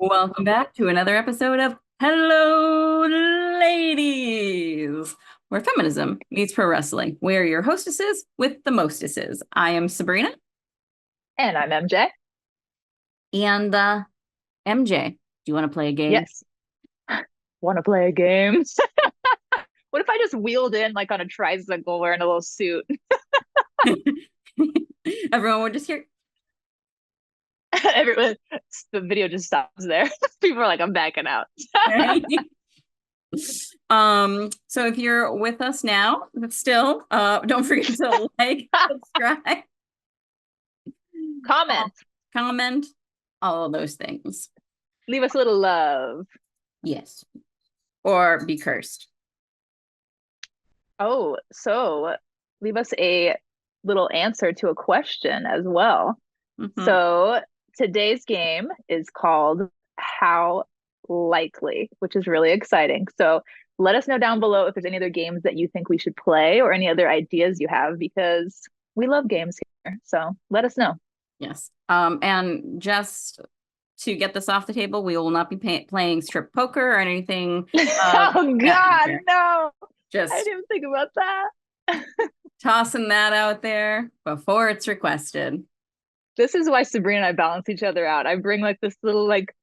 Welcome back to another episode of Hello Ladies, where feminism meets pro wrestling. We are your hostesses with the mostesses. I am Sabrina And I'm MJ. and MJ. Do you want to play a game? Yes. Want to play a game? What if I just wheeled in like on a tricycle wearing a little suit? Everyone would just hear. Everyone, the video just stops there. People are like, I'm backing out. So if you're with us now, still, don't forget to like, subscribe, Comment. comment, all of those things. Leave us a little love. Yes. Or be cursed. Oh, so leave us a little answer to a question as well. Mhm. So today's game is called How Likely, which is really exciting. So let us know down below if there's any other games that you think we should play or any other ideas you have because we love games here. So let us know. Yes. And just to get this off the table, we will not be playing strip poker or anything of Oh that God, nature. no. I Just didn't even think about that. tossing that out there before it's requested. This is why Sabrina and I balance each other out. I bring like this little like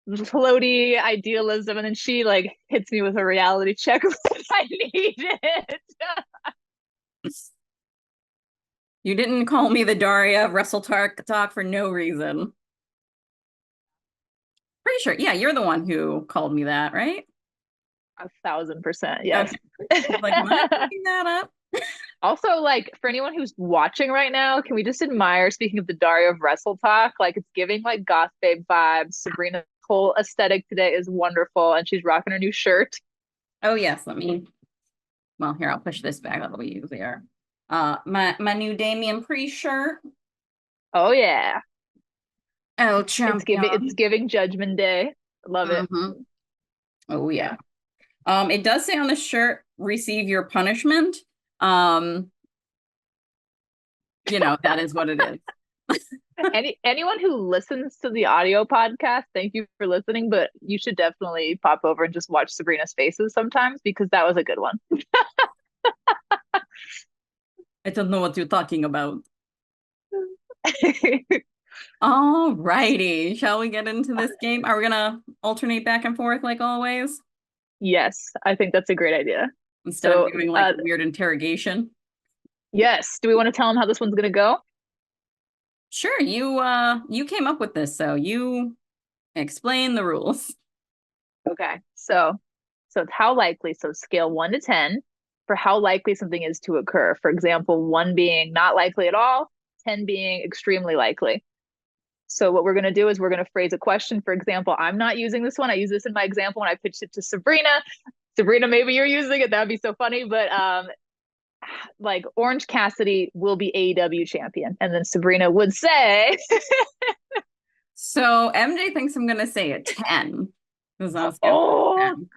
floaty idealism and then she like hits me with a reality check when I need it. You didn't call me the Daria of Wrestle Talk for no reason. Pretty sure. Yeah, you're the one who called me that, right? 1,000%, yes. Okay. Like, am I making that up? Also, like for anyone who's watching right now, can we just admire, speaking of the Daria of Wrestle Talk, like it's giving like goth babe vibes. Sabrina's whole aesthetic today is wonderful, and she's rocking her new shirt. Oh yes, well, here, I'll push this back. That'll be easier. My new Damian Priest shirt. Oh yeah, Oh, it's champion. giving Judgment Day. Love it. Hmm. Oh Yeah. yeah. It does say on the shirt, receive your punishment. Um, that is what it is. Anyone who listens to the audio podcast, thank you for listening, but you should definitely pop over and just watch Sabrina's faces sometimes because that was a good one. I don't know what you're talking about. All righty. Shall we get into this game? Are we gonna alternate back and forth like always? Yes, I think that's a great idea. Instead of So, doing like a weird interrogation? yes, do we want to tell them how this one's going to go? Sure, you came up with this, so you explain the rules. Okay. So it's how likely, so scale 1 to 10 for how likely something is to occur. For example, 1 being not likely at all, 10 being extremely likely. So what we're going to do is we're going to phrase a question. For example, I'm not using this one. I use this in my example when I pitched it to Sabrina. Sabrina, maybe you're using it. That'd be so funny. But like Orange Cassidy will be AEW champion. And then Sabrina would say, So MJ thinks I'm gonna say a 10. Because on a scale of oh, 10.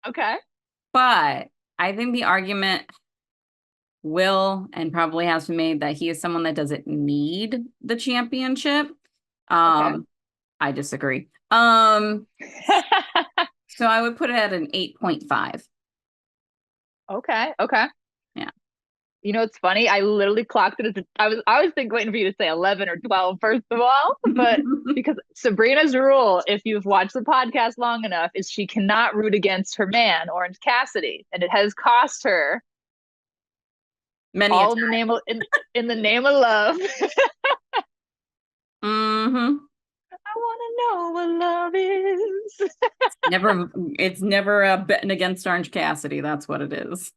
okay. But I think the argument will and probably has been made that he is someone that doesn't need the championship. Okay. Um, I disagree. So I would put it at an 8.5. Okay. Okay. Yeah. You know, it's funny. I literally clocked it as I was thinking waiting for you to say 11 or 12 first of all, but because Sabrina's rule, if you've watched the podcast long enough, is she cannot root against her man, Orange Cassidy, and it has cost her Many a all in the name of love. time. Hmm. I want to know what love is. It's never a betting against Orange Cassidy. That's what it is.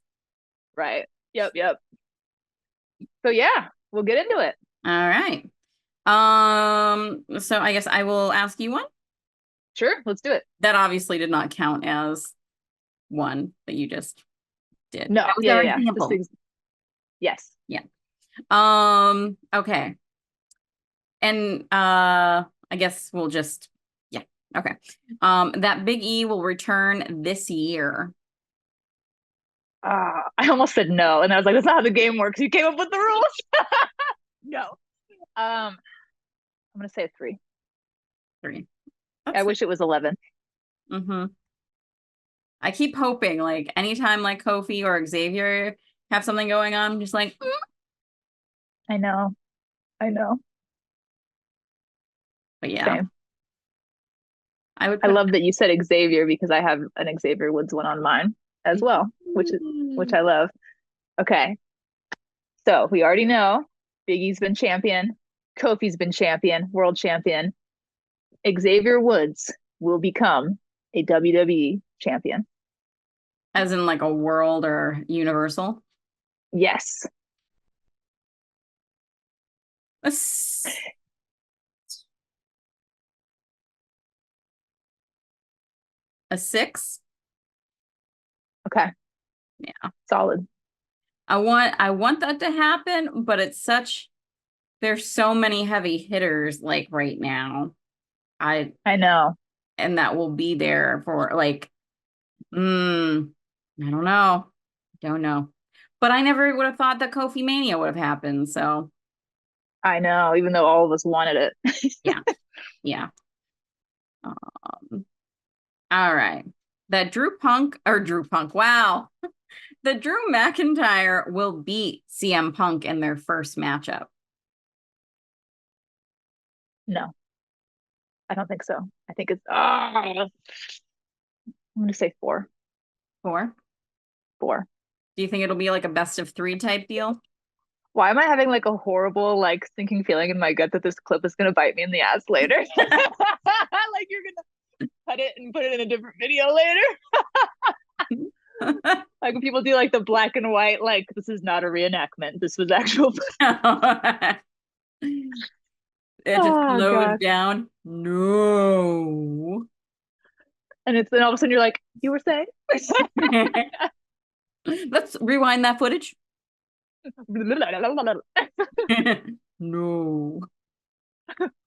Right. Yep, yep. So yeah, we'll get into it. All right. So I guess I will ask you one. Sure, let's do it. That obviously did not count as one that you just did. No, That was yeah, our yeah, yeah. example. Yes. Yeah. Okay. And I guess we'll just yeah. Okay. That Big E will return this year. I almost said no, and I was like, "That's not how the game works." You came up with the rules. No. I'm gonna say a 3. 3. I wish it was 11. Mm-hmm. I keep hoping, like, anytime like Kofi or Xavier have something going on, I'm just like, I know. I know. but yeah, Same. I would I put love that you said Xavier because I have an Xavier Woods one on mine as well, which I love. Okay. So we already know Big E's been champion, Kofi's been champion, world champion. Xavier Woods will become a WWE champion. as in like a world or universal. Yes. A, s- a six. Okay. Yeah. Solid. I want that to happen, but it's such there's so many heavy hitters like right now. I I know. and that will be there for like I don't know. Don't know. But I never would have thought that Kofi Mania would have happened. So I know, even though all of us wanted it. yeah. Yeah. Um, all right. That Drew Punk. Wow. The Drew McIntyre will beat CM Punk in their first matchup. No, I don't think so. I think it's I'm gonna say four. Four. Four. Do you think it'll be like a best of three type deal? Why am I having like a horrible like sinking feeling in my gut that this clip is gonna bite me in the ass later? Like you're gonna cut it and put it in a different video later. Like when people do like the black and white, like this is not a reenactment. This was actual. It just Oh slowed God. down. No. And it's then all of a sudden you're like, you were saying? Let's rewind that footage. No.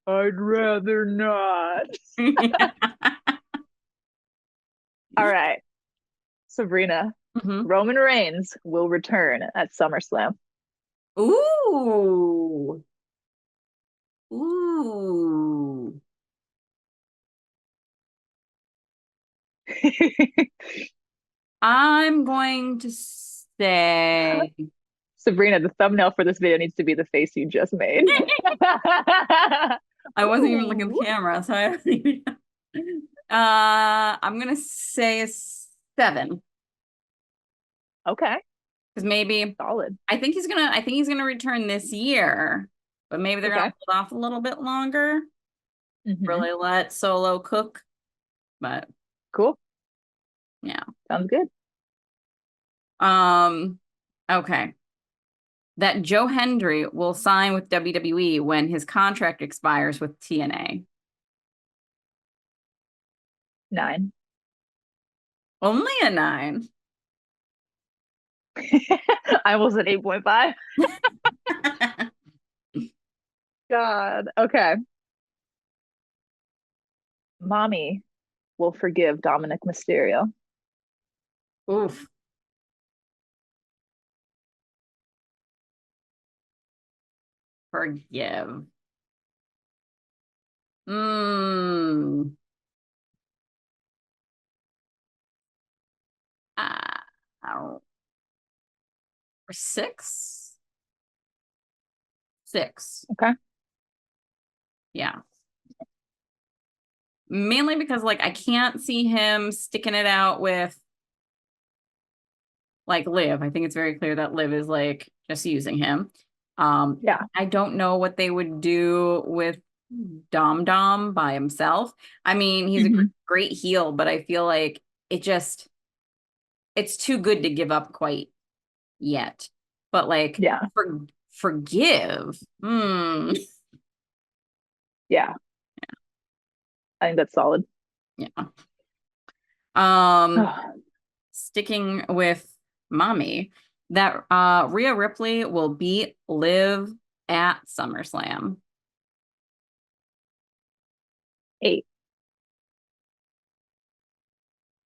I'd rather not. All right, Sabrina. Mhm. Roman Reigns will return at SummerSlam. Ooh. Ooh. I'm going to say Sabrina, the thumbnail for this video needs to be the face you just made. I wasn't even looking at the Ooh. camera, so I don't even know. I'm gonna say a seven. Okay, Because maybe solid. I think he's gonna return this year, but maybe they're gonna Okay. hold off a little bit longer, Hmm. really let Solo cook. But Cool. yeah. Sounds good. Um, okay. That Joe Hendry will sign with WWE when his contract expires with TNA. 9. Only a nine. I was at 8.5. God. Okay. Mommy will forgive Dominic Mysterio. Oof. Forgive. Mm. Uh, six? Six. Okay. Yeah. Mainly because like I can't see him sticking it out with like Liv. I think it's very clear that Liv is like just using him. Yeah. I don't know what they would do with Dom Dom by himself. I mean, he's a Hmm. great heel, but I feel like it just it's too good to give up quite yet. But like Yeah. forgive. Yeah. I think that's solid. Yeah. Um, Oh, Sticking with mommy, that Rhea Ripley will beat Liv at SummerSlam. 8.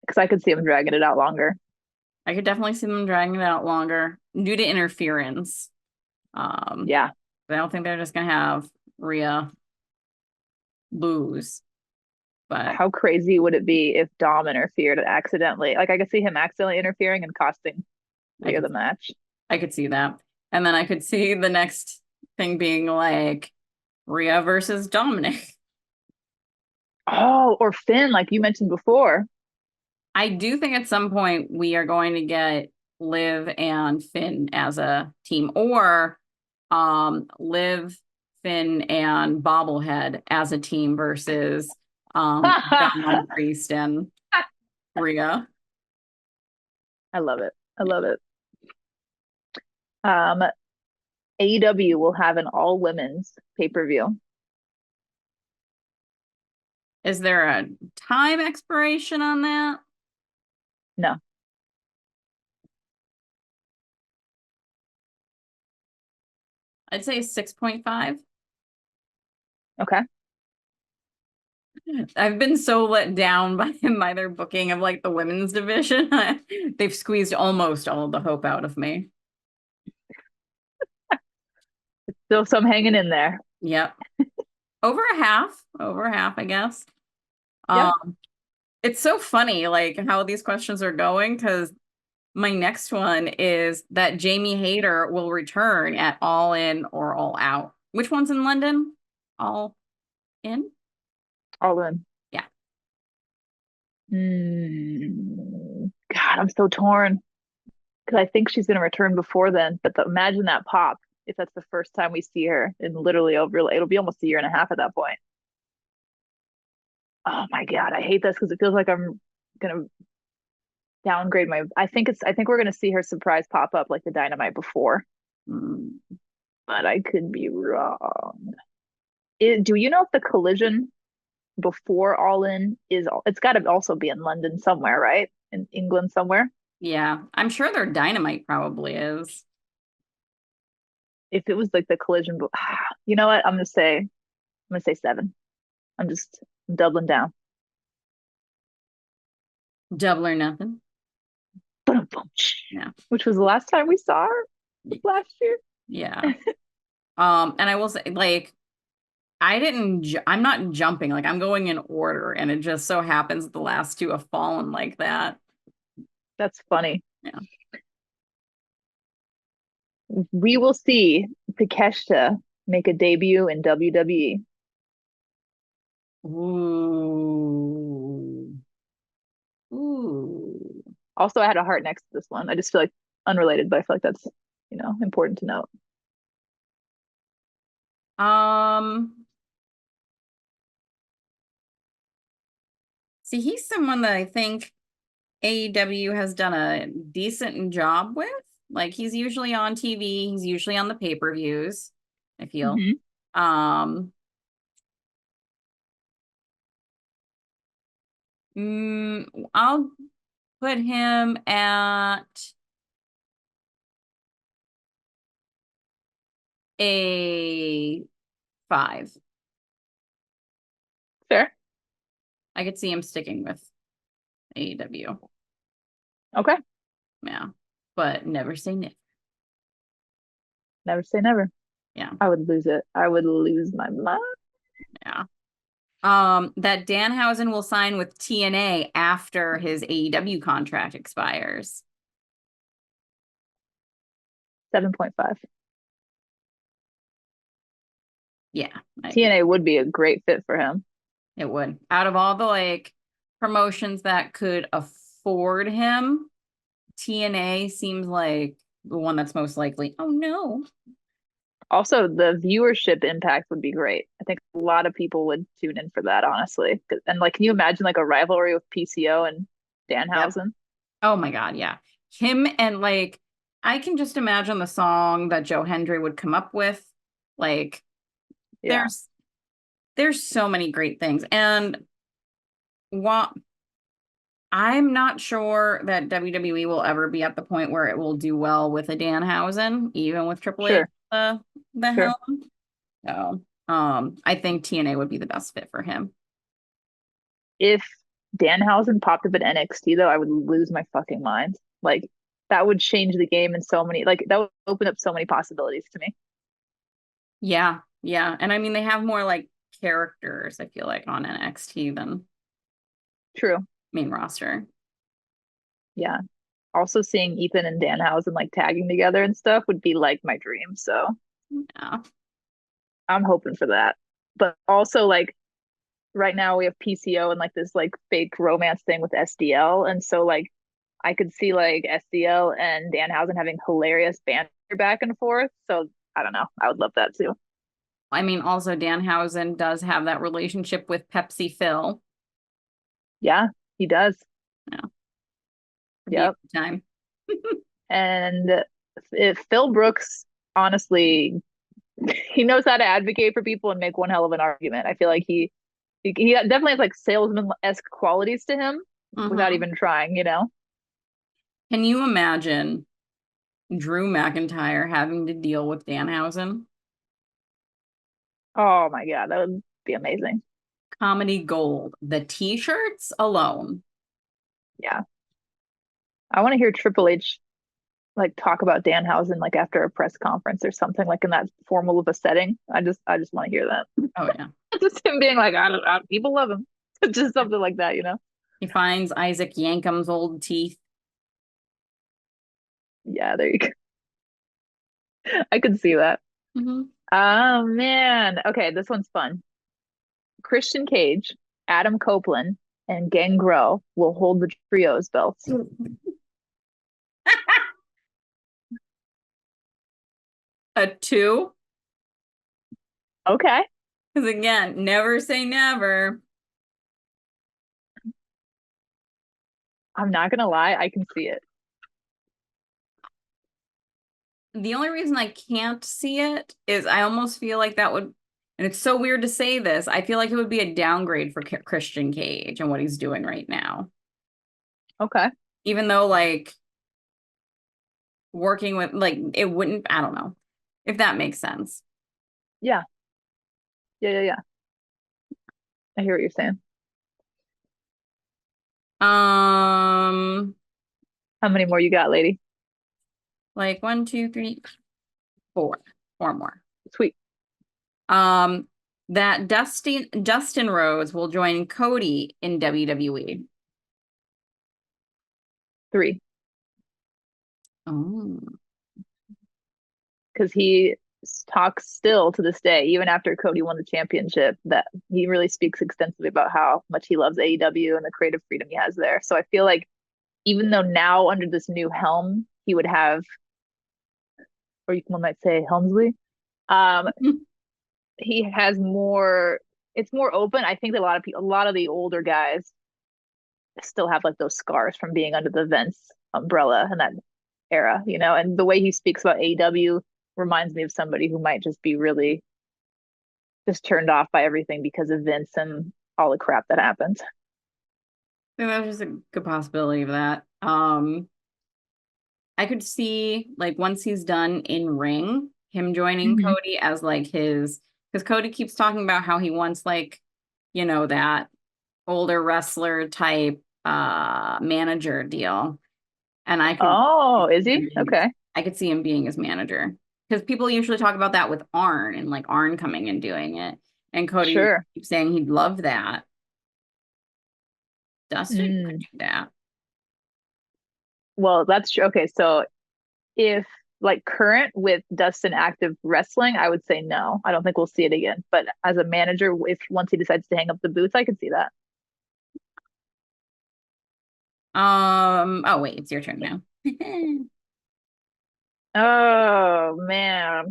Because I could see him dragging it out longer. I could definitely see them dragging it out longer due to interference. Um, Yeah. I don't think they're just gonna have Rhea lose. But How crazy would it be if Dom interfered accidentally? Like I could see him accidentally interfering and costing I Rhea could the match. I could see that. And then I could see the next thing being like Rhea versus Dominic. Oh, or Finn, like you mentioned before. I do think at some point we are going to get Liv and Finn as a team, or Liv, Finn, and Bobblehead as a team versus Dom Priest and Rhea. I love it. I love it. Um, AEW will have an all women's pay-per-view. Is there a time expiration on that? No. I'd say 6.5. Okay. I've been so let down by their booking of like the women's division. They've squeezed almost all of the hope out of me. Still some hanging in there. Yep. Over a half, I guess. Yep. Um, it's so funny like how these questions are going because my next one is that Jamie Hayter will return at All In or All Out. Which one's in London? All In? All in. Yeah. God, I'm so torn because I think she's going to return before then. But imagine that pop if that's the first time we see her in literally over, it'll be almost a year and a half at that point. Oh my God, I hate this because it feels like I'm going to downgrade my. I think we're going to see her surprise pop up like the Dynamite before, Mm, but I could be wrong. Do you know if the Collision before All In is? It's got to also be in London somewhere, right? In England somewhere. yeah. I'm sure their Dynamite probably is. If it was like the Collision, you know what? I'm gonna say seven. I'm just doubling down. Double or nothing. Boom, boom, Yeah. which was the last time we saw her last year. Yeah. And I will say, like, I'm not jumping, like, I'm going in order, and it just so happens that the last two have fallen like that. That's funny. Yeah. We will see Takeshita make a debut in WWE. Ooh. Ooh. Also, I had a heart next to this one. I just feel like unrelated, but I feel like that's, important to note. Um, See, he's someone that I think AEW has done a decent job with. Like, he's usually on TV, he's usually on the pay-per-views, I feel. Hmm. Um, I'll put him at a 5. Fair. I could see him sticking with AEW. Okay. Yeah. But never say never. Never say never. Yeah. I would lose it. I would lose my mind. Yeah. That Danhausen will sign with TNA after his AEW contract expires. 7.5. Yeah, I agree. TNA would be a great fit for him. It would. Out of all the like promotions that could afford him, TNA seems like the one that's most likely. Oh no. Also, the viewership impact would be great. I think a lot of people would tune in for that, honestly. And like, can you imagine like a rivalry with PCO and Yep. Danhausen? Oh my God, yeah. Him and like I can just imagine the song that Joe Hendry would come up with. Like Yeah, there's there's so many great things. And what I'm not sure that WWE will ever be at the point where it will do well with a Danhausen, even with Triple H sure, the sure. helm. So, I think TNA would be the best fit for him. If Danhausen popped up at NXT, though, I would lose my fucking mind. Like, that would change the game in so many, like, that would open up so many possibilities to me. Yeah, yeah, and I mean they have more like characters. I feel like on NXT than. True. main roster. Yeah. Also seeing Ethan and Danhausen like tagging together and stuff would be like my dream. So Yeah. I'm hoping for that. But also like right now we have PCO and like this like fake romance thing with SDL. And so like I could see like SDL and Danhausen having hilarious banter back and forth. So I don't know. I would love that too. I mean, also Danhausen does have that relationship with Pepsi Phil. Yeah, he does. Yeah, it'd be a Yep. good time. And if Phil Brooks, honestly, he knows how to advocate for people and make one hell of an argument. I feel like he definitely has like salesman-esque qualities to him without Hmm. even trying, you know? Can you imagine Drew McIntyre having to deal with Danhausen? Oh my God, that would be amazing. Comedy gold. The t-shirts alone. Yeah. I want to hear Triple H like talk about Danhausen like after a press conference or something like in that formal of a setting. I just want to hear that. Oh yeah. Just him being like, people love him. Just something like that, you know? He finds Isaac Yankum's old teeth. Yeah, there you go. I could see that. Hmm. Oh man. Okay, this one's fun. Christian Cage, Adam Copeland, and Gangrel will hold the trios belts. A two. Okay. Because again, never say never. I'm not gonna lie, I can see it. The only reason I can't see it is I almost feel like that would, and it's so weird to say this, I feel like it would be a downgrade for Christian Cage and what he's doing right now. Okay. Even though, like, working with, like, it wouldn't, I don't know if that makes sense. Yeah. Yeah, yeah, yeah. I hear what you're saying. Um, How many more you got, lady? like one, two, three, four, four more. Sweet. Um, that Dustin Rhodes will join Cody in WWE. Three. Oh. Because he talks still to this day, even after Cody won the championship, that he really speaks extensively about how much he loves AEW and the creative freedom he has there. So I feel like even though now under this new helm, he would have, or one might say Helmsley, um, he has more. It's more open. I think that a lot of people, a lot of the older guys, still have like those scars from being under the Vince umbrella and that era, you know. And the way he speaks about AEW reminds me of somebody who might just be really just turned off by everything because of Vince and all the crap that happened. I think there's just a good possibility of that. I could see like once he's done in ring, him joining Mm-hmm. Cody as like his, because Cody keeps talking about how he wants like, that older wrestler type manager deal. And Oh, is he? Okay. I could see him being his manager. Because people usually talk about that with Arn and like Arn coming and doing it. And Cody Sure. keeps saying he'd love that. Dustin could Mm. do that. Well, that's true. Okay, so if like current with Dustin active wrestling, I would say no. I don't think we'll see it again. But as a manager, if once he decides to hang up the boots, I could see that. Oh wait, it's your turn now. Oh man.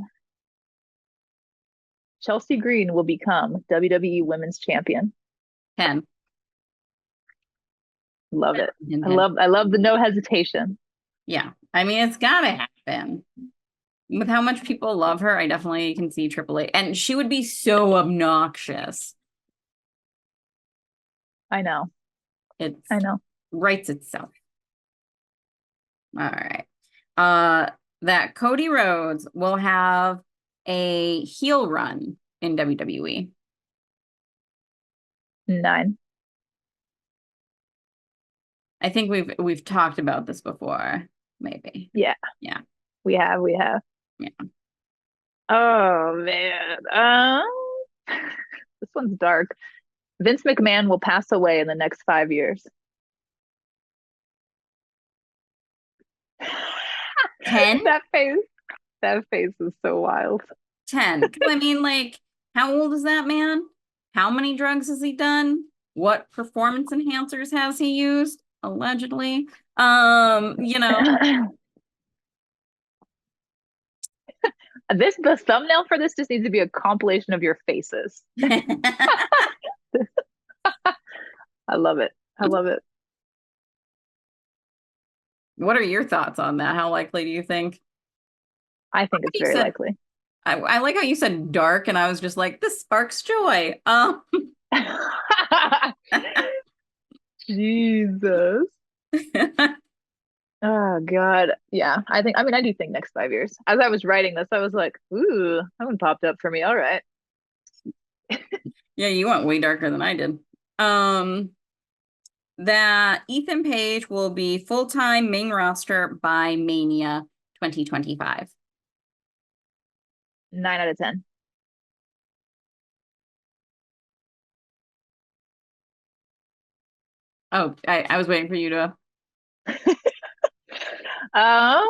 Chelsea Green will become WWE Women's Champion. 10. Love it. 10, I 10. love the no hesitation. Yeah. I mean, it's gotta happen. With how much people love her, I definitely can see Triple H. And she would be so obnoxious. I know. It I know. writes itself. All right. Uh, that Cody Rhodes will have a heel run in WWE. 9. I think we've talked about this before, maybe. Yeah, Yeah. we have. Yeah. Oh man. This one's dark. Vince McMahon will pass away in the next 5 years. 10? That face, that face is so wild. 10. 'Cause I mean, like, how old is that man? How many drugs has he done? What performance enhancers has he used? Allegedly. You know. The thumbnail for this just needs to be a compilation of your faces. I love it. I love it. What are your thoughts on that? How likely do you think? I think it's You very said likely. I like how you said dark, and I was just like, this sparks joy. Jesus. Oh God. Yeah. I mean, I do think next 5 years. As I was writing this, I was like, ooh, that one popped up for me. All right. Yeah, you went way darker than I did. Um, that Ethan Page will be full-time main roster by Mania 2025. 9 out of 10. Oh, I was waiting for you to. Um,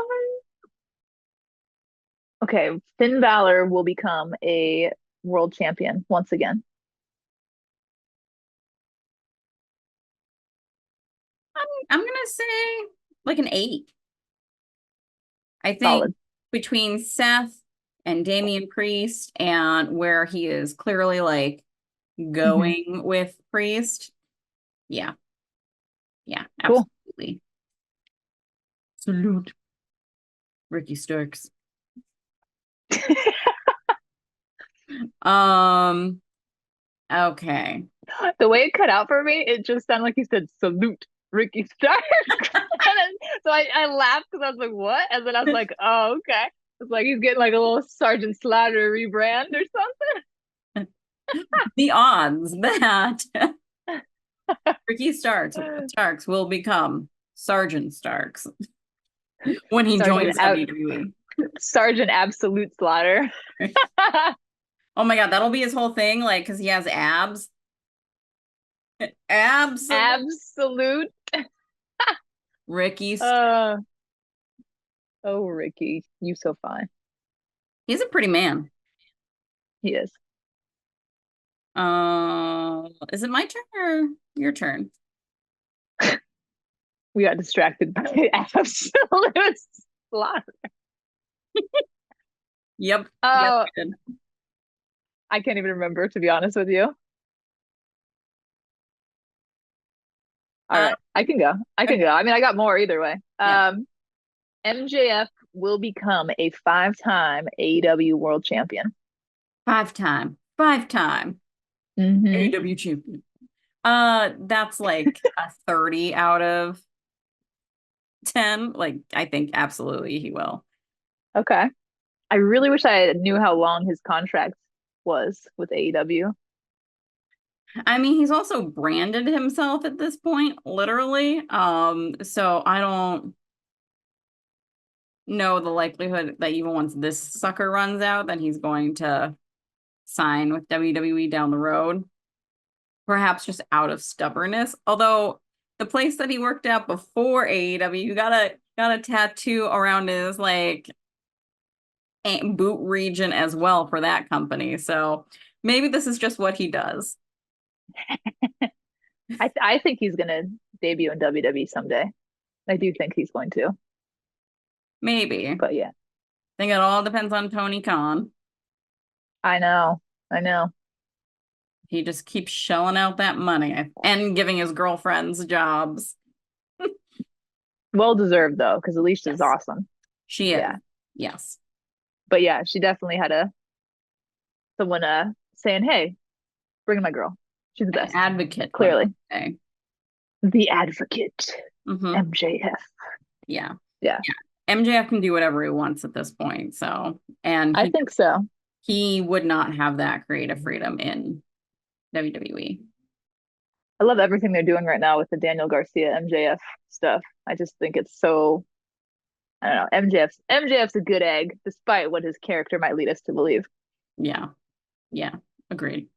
okay. Finn Balor will become a world champion once again. I'm gonna say like an 8. I think Solid. between Seth and Damian Priest and where he is clearly like Hmm. going with Priest. Yeah, yeah, Cool. absolutely. Salute, Ricky Starks. Um, okay. The way it cut out for me, it just sounded like he said salute Ricky Starks. So I laughed because I was like, what? And then I was like, oh, okay. It's like he's getting like a little Sergeant Slaughter rebrand or The odds that Ricky something. Starks will become Sergeant Starks when he Sergeant joins Ab WWE. Sergeant Absolute Slaughter. Oh my God, that'll be his whole thing, like, because he has abs. Absolute Absolute. Ricky. Uh, oh, Ricky, you so fine. He's a pretty man. He is. Is it my turn or your turn? We got distracted by Absolute Slaughter. Yep. Yes, Oh, we did. I can't even remember, to be honest with you. All Uh, right, I can go. I can okay. go. I mean, I got more either way. Yeah. MJF will become a five-time AEW World Champion. Five-time Hmm. AEW champion. That's like a 30 out of 10. Like, I think absolutely he will. Okay. I really wish I knew how long his contract was with AEW. I mean, he's also branded himself at this point, literally. So I don't know the likelihood that even once this sucker runs out, that he's going to sign with WWE down the road. Perhaps just out of stubbornness. Although the place that he worked at before AEW, got a tattoo around his like boot region as well for that company. So maybe this is just what he does. I think he's gonna debut in WWE someday. I do think he's going to. Maybe. I But yeah, think it all depends on Tony Khan. I know. I know. He just keeps shelling out that money and giving his girlfriends jobs. Well deserved though, because Alicia's Yes, awesome. she is. Yeah. Yes. But yeah, she definitely had a someone saying, "Hey, bring in my girl. She's the An best." advocate, let me Clearly. say. The advocate, Hmm. MJF. Yeah. Yeah, Yeah. MJF can do whatever he wants at this point. So, and I think so. he would not have that creative freedom in WWE. I love everything they're doing right now with the Daniel Garcia MJF stuff. I just think it's so I don't know. MJF's a good egg, despite what his character might lead us to believe. Yeah. Yeah. Agreed.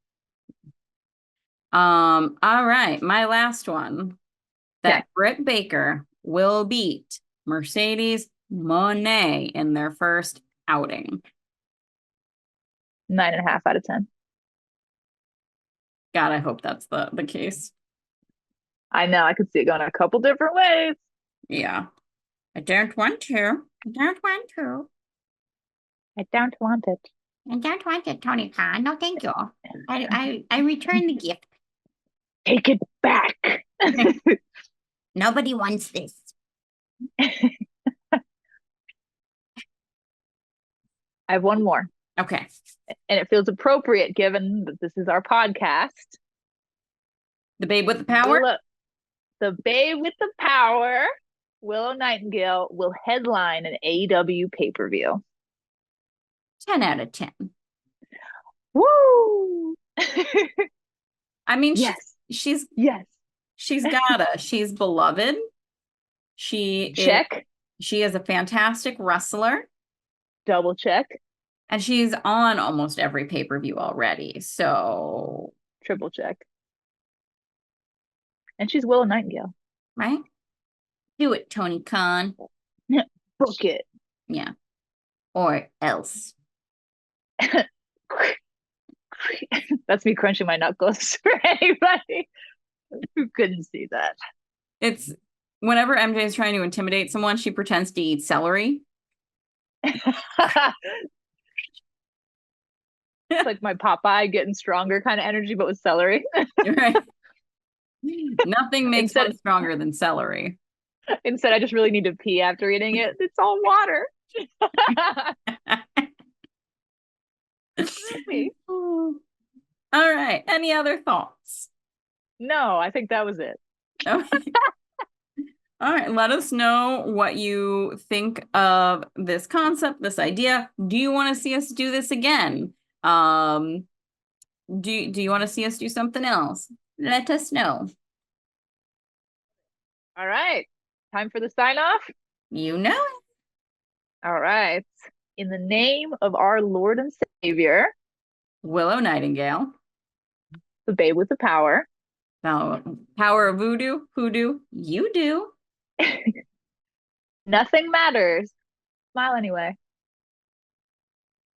All right, my last one. Okay, That Britt Baker will beat Mercedes Monet in their first outing. 9.5 out of 10. God, I hope that's the case. I know I could see it going a couple different ways. Yeah. I don't want to. I don't want to. I don't want it. I don't want it, Tony Khan. No, thank you. I return the gift. Take it back. Nobody wants this. I have one more, Okay. and it feels appropriate given that this is our podcast. The babe with the power? Willow, the babe with the power, Willow Nightingale, will headline an AEW pay-per-view. 10 out of 10. Woo! I mean, Yes, she's yes. she's gotta. She's beloved. She is Check, she is a fantastic wrestler. double check, And she's on almost every pay-per-view already. So, triple check. And she's Willow Nightingale. right? Do it, Tony Khan. Book it. Yeah. Or else. That's me crunching my knuckles for anybody who couldn't see that. It's whenever MJ is trying to intimidate someone, she pretends to eat celery. It's like my Popeye getting stronger kind of energy, but with celery. Right? Nothing makes instead, one stronger than celery. instead, I just really need to pee after eating it. It's all water. All right. Any other thoughts? No, I think that was it. Okay. All right. Let us know what you think of this concept, this idea. Do you want to see us do this again? Do you want to see us do something else? Let us know. All right. Time for the sign off. You know it. All right. In the name of our Lord and Savior, Willow Nightingale. the babe with the power. Now, power of voodoo, hoodoo, you do. Nothing matters. Smile anyway.